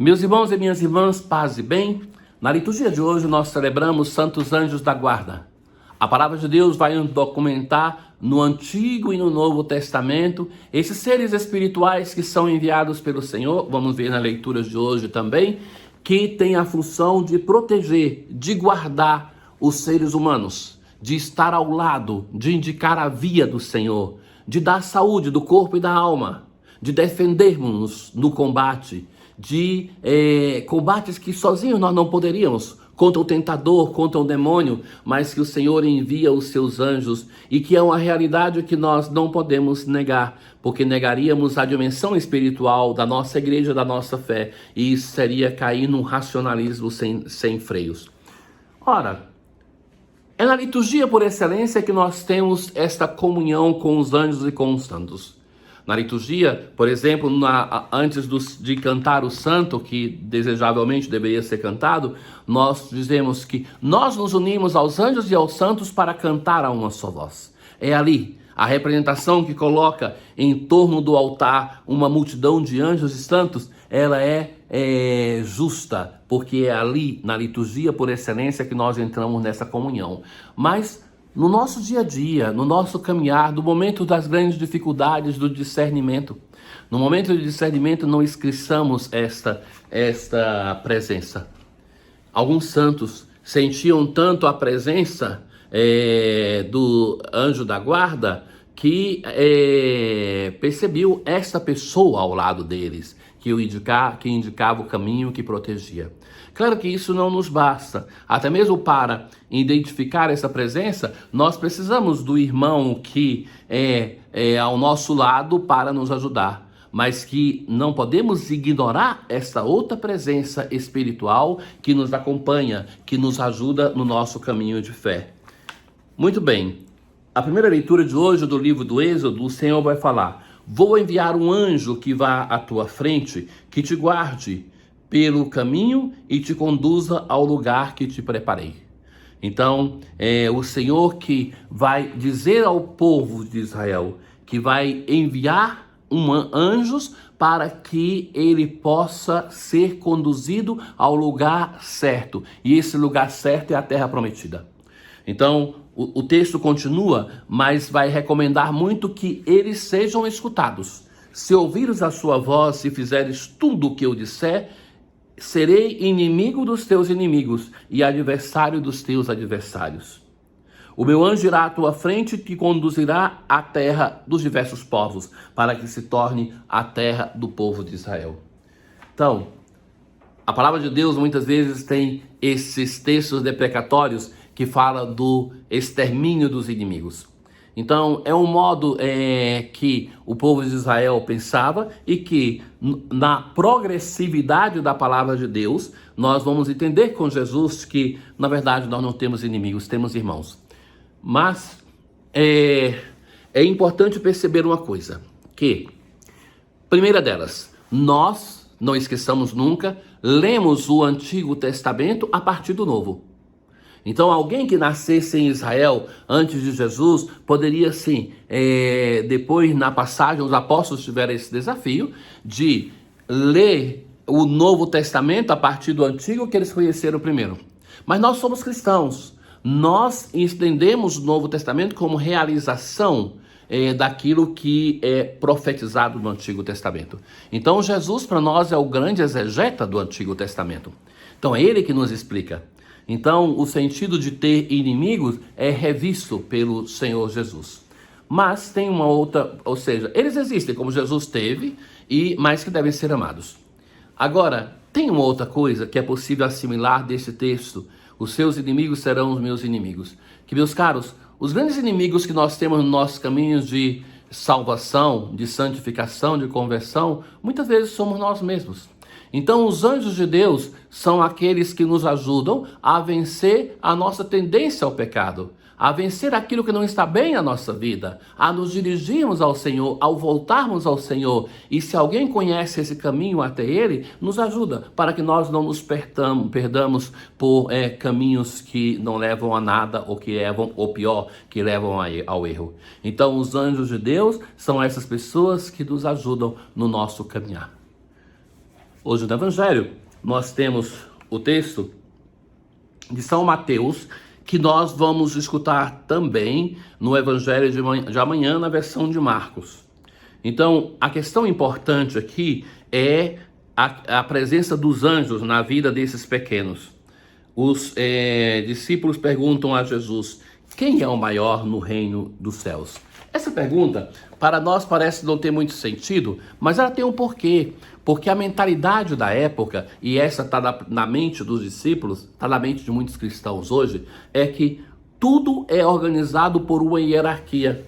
Meus irmãos e minhas irmãs, paz e bem, na liturgia de hoje nós celebramos Santos Anjos da Guarda. A palavra de Deus vai documentar no Antigo e no Novo Testamento esses seres espirituais que são enviados pelo Senhor, vamos ver na leitura de hoje também, que têm a função de proteger, de guardar os seres humanos, de estar ao lado, de indicar a via do Senhor, de dar saúde do corpo e da alma, de defendermos no combate, de combates que sozinhos nós não poderíamos, contra o tentador, contra o demônio, mas que o Senhor envia os seus anjos e que é uma realidade que nós não podemos negar, porque negaríamos a dimensão espiritual da nossa igreja, da nossa fé, e isso seria cair num racionalismo sem freios. Ora, é na liturgia por excelência que nós temos esta comunhão com os anjos e com os santos. Na liturgia, por exemplo, antes de cantar o santo, que desejavelmente deveria ser cantado, nós dizemos que nós nos unimos aos anjos e aos santos para cantar a uma só voz. É ali a representação que coloca em torno do altar uma multidão de anjos e santos, ela é justa, porque é ali, na liturgia por excelência, que nós entramos nessa comunhão. Mas no nosso dia a dia, no nosso caminhar, no momento das grandes dificuldades do discernimento, no momento de discernimento não esqueçamos esta presença. Alguns santos sentiam tanto a presença do anjo da guarda que percebiu essa pessoa ao lado deles, que indicava o caminho, que protegia. Claro que isso não nos basta. Até mesmo para identificar essa presença, nós precisamos do irmão que é ao nosso lado para nos ajudar. Mas que não podemos ignorar essa outra presença espiritual que nos acompanha, que nos ajuda no nosso caminho de fé. Muito bem. A primeira leitura de hoje do livro do Êxodo, o Senhor vai falar: vou enviar um anjo que vá à tua frente, que te guarde pelo caminho e te conduza ao lugar que te preparei. Então, o Senhor que vai dizer ao povo de Israel que vai enviar anjos para que ele possa ser conduzido ao lugar certo. E esse lugar certo é a terra prometida. Então, o texto continua, mas vai recomendar muito que eles sejam escutados. Se ouvires a sua voz, se fizeres tudo o que eu disser, serei inimigo dos teus inimigos e adversário dos teus adversários. O meu anjo irá à tua frente e te conduzirá à terra dos diversos povos, para que se torne a terra do povo de Israel. Então, a palavra de Deus muitas vezes tem esses textos deprecatórios que fala do extermínio dos inimigos. Então, é um modo que o povo de Israel pensava e que, na progressividade da palavra de Deus, nós vamos entender com Jesus que, na verdade, nós não temos inimigos, temos irmãos. Mas é importante perceber uma coisa, que, primeira delas, nós, não esqueçamos nunca, lemos o Antigo Testamento a partir do Novo. Então, alguém que nascesse em Israel antes de Jesus poderia, sim, depois na passagem, os apóstolos tiveram esse desafio de ler o Novo Testamento a partir do Antigo, que eles conheceram primeiro. Mas nós somos cristãos, nós entendemos o Novo Testamento como realização daquilo que é profetizado no Antigo Testamento. Então, Jesus para nós é o grande exegeta do Antigo Testamento. Então, é ele que nos explica. Então, o sentido de ter inimigos é revisto pelo Senhor Jesus. Mas tem uma outra, ou seja, eles existem como Jesus teve, mas que devem ser amados. Agora, tem uma outra coisa que é possível assimilar desse texto: os seus inimigos serão os meus inimigos. Que, meus caros, os grandes inimigos que nós temos nos nossos caminhos de salvação, de santificação, de conversão, muitas vezes somos nós mesmos. Então, os anjos de Deus são aqueles que nos ajudam a vencer a nossa tendência ao pecado, a vencer aquilo que não está bem na nossa vida, a nos dirigirmos ao Senhor, ao voltarmos ao Senhor. E se alguém conhece esse caminho até Ele, nos ajuda para que nós não nos perdamos por caminhos que não levam a nada ou que levam, ou pior, que levam ao erro. Então, os anjos de Deus são essas pessoas que nos ajudam no nosso caminhar. Hoje no Evangelho, nós temos o texto de São Mateus, que nós vamos escutar também no Evangelho de amanhã, na versão de Marcos. Então, a questão importante aqui é a presença dos anjos na vida desses pequenos. Os discípulos perguntam a Jesus: quem é o maior no reino dos céus? Essa pergunta, para nós, parece não ter muito sentido, mas ela tem um porquê. Porque a mentalidade da época, e essa está na mente dos discípulos, está na mente de muitos cristãos hoje, é que tudo é organizado por uma hierarquia.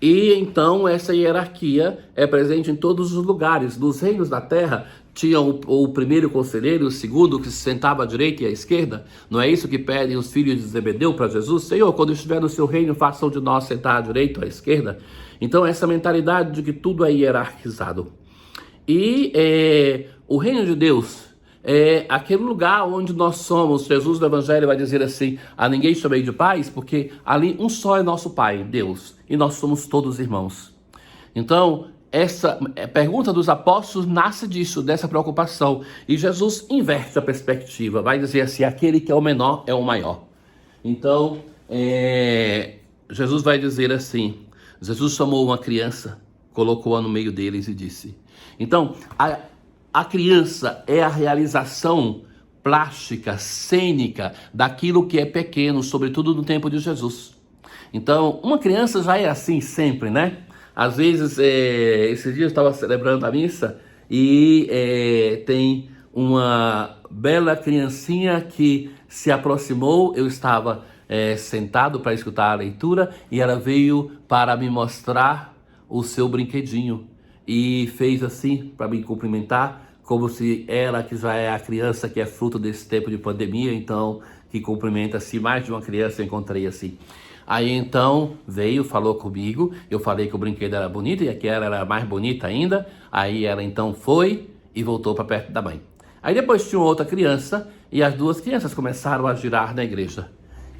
E então essa hierarquia é presente em todos os lugares. Nos reinos da terra tinha o primeiro conselheiro, o segundo que se sentava à direita e à esquerda. Não é isso que pedem os filhos de Zebedeu para Jesus? Senhor, quando estiver no seu reino, façam de nós sentar à direita ou à esquerda. Então essa mentalidade de que tudo é hierarquizado. E o reino de Deus é aquele lugar onde nós somos. Jesus do Evangelho vai dizer assim: a ninguém chamei de pais, porque ali um só é nosso Pai, Deus, e nós somos todos irmãos. Então, essa pergunta dos apóstolos nasce disso, dessa preocupação. E Jesus inverte a perspectiva, vai dizer assim: aquele que é o menor é o maior. Então, Jesus vai dizer assim: Jesus chamou uma criança, colocou-a no meio deles e disse. Então, a criança é a realização plástica, cênica, daquilo que é pequeno, sobretudo no tempo de Jesus. Então, uma criança já é assim sempre, né? Às vezes, esses dias eu estava celebrando a missa e tem uma bela criancinha que se aproximou. Eu estava sentado para escutar a leitura e ela veio para me mostrar o seu brinquedinho e fez assim para me cumprimentar, como se ela, que já é a criança que é fruto desse tempo de pandemia, então que cumprimenta assim, mais de uma criança eu encontrei assim. Aí então veio, falou comigo, eu falei que o brinquedo era bonito e aquela era mais bonita ainda. Aí ela então foi e voltou para perto da mãe. Aí depois tinha outra criança e as duas crianças começaram a girar na igreja.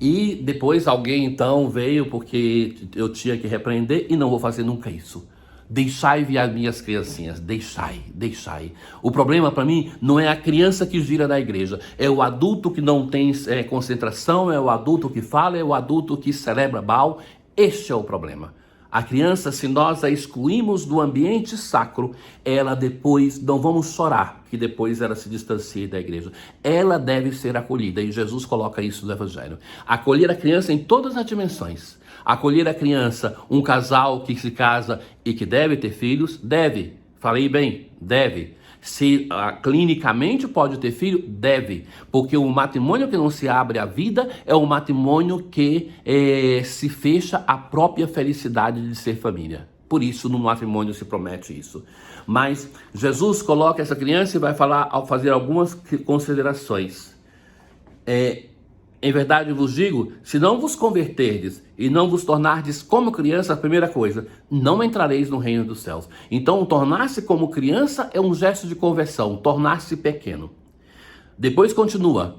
E depois alguém então veio, porque eu tinha que repreender, e não vou fazer nunca isso. Deixai vir as minhas criancinhas, deixai. O problema para mim não é a criança que gira na igreja, é o adulto que não tem concentração, é o adulto que fala, é o adulto que celebra Baal. Este é o problema. A criança, se nós a excluímos do ambiente sacro, ela depois, não vamos chorar, que depois ela se distancie da igreja. Ela deve ser acolhida, e Jesus coloca isso no Evangelho. Acolher a criança em todas as dimensões. Acolher a criança, um casal que se casa e que deve ter filhos, deve. Falei bem, deve. Se clinicamente pode ter filho, deve. Porque o matrimônio que não se abre à vida é um matrimônio que se fecha à própria felicidade de ser família. Por isso, no matrimônio se promete isso. Mas Jesus coloca essa criança e vai fazer algumas considerações. Em verdade vos digo, se não vos converterdes e não vos tornardes como criança, a primeira coisa, não entrareis no reino dos céus. Então, tornar-se como criança é um gesto de conversão, tornar-se pequeno. Depois continua: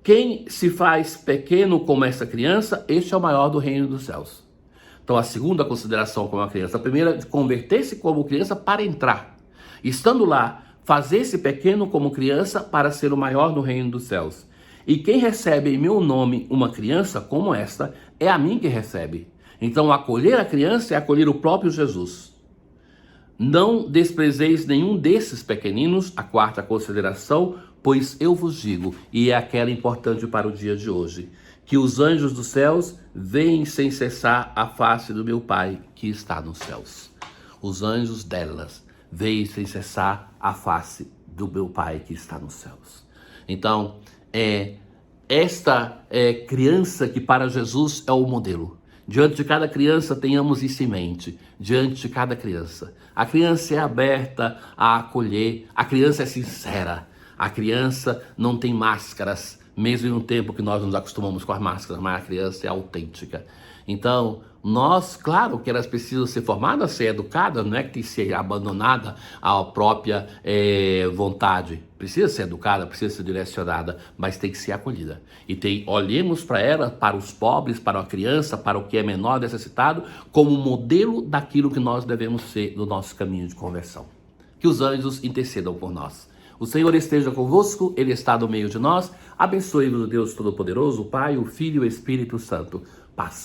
quem se faz pequeno como essa criança, este é o maior do reino dos céus. Então, a segunda consideração como a criança. A primeira, de converter-se como criança para entrar. Estando lá, fazer-se pequeno como criança para ser o maior no reino dos céus. E quem recebe em meu nome uma criança como esta, é a mim que recebe. Então, acolher a criança é acolher o próprio Jesus. Não desprezeis nenhum desses pequeninos, a quarta consideração, pois eu vos digo, e é aquela importante para o dia de hoje, que os anjos dos céus veem sem cessar a face do meu Pai que está nos céus. Os anjos delas veem sem cessar a face do meu Pai que está nos céus. Então, esta criança que para Jesus é o modelo. Diante de cada criança tenhamos isso em mente, diante de cada criança. A criança é aberta a acolher, a criança é sincera, a criança não tem máscaras, mesmo em um tempo que nós nos acostumamos com as máscaras, mas a criança é autêntica. Então, nós, claro que elas precisam ser formadas, ser educadas, não é que tem que ser abandonada à própria vontade. Precisa ser educada, precisa ser direcionada, mas tem que ser acolhida. E olhemos para ela, para os pobres, para a criança, para o que é menor necessitado, como modelo daquilo que nós devemos ser no nosso caminho de conversão. Que os anjos intercedam por nós. O Senhor esteja convosco, Ele está no meio de nós. Abençoe-vos o Deus Todo-Poderoso, o Pai, o Filho e o Espírito Santo. Paz.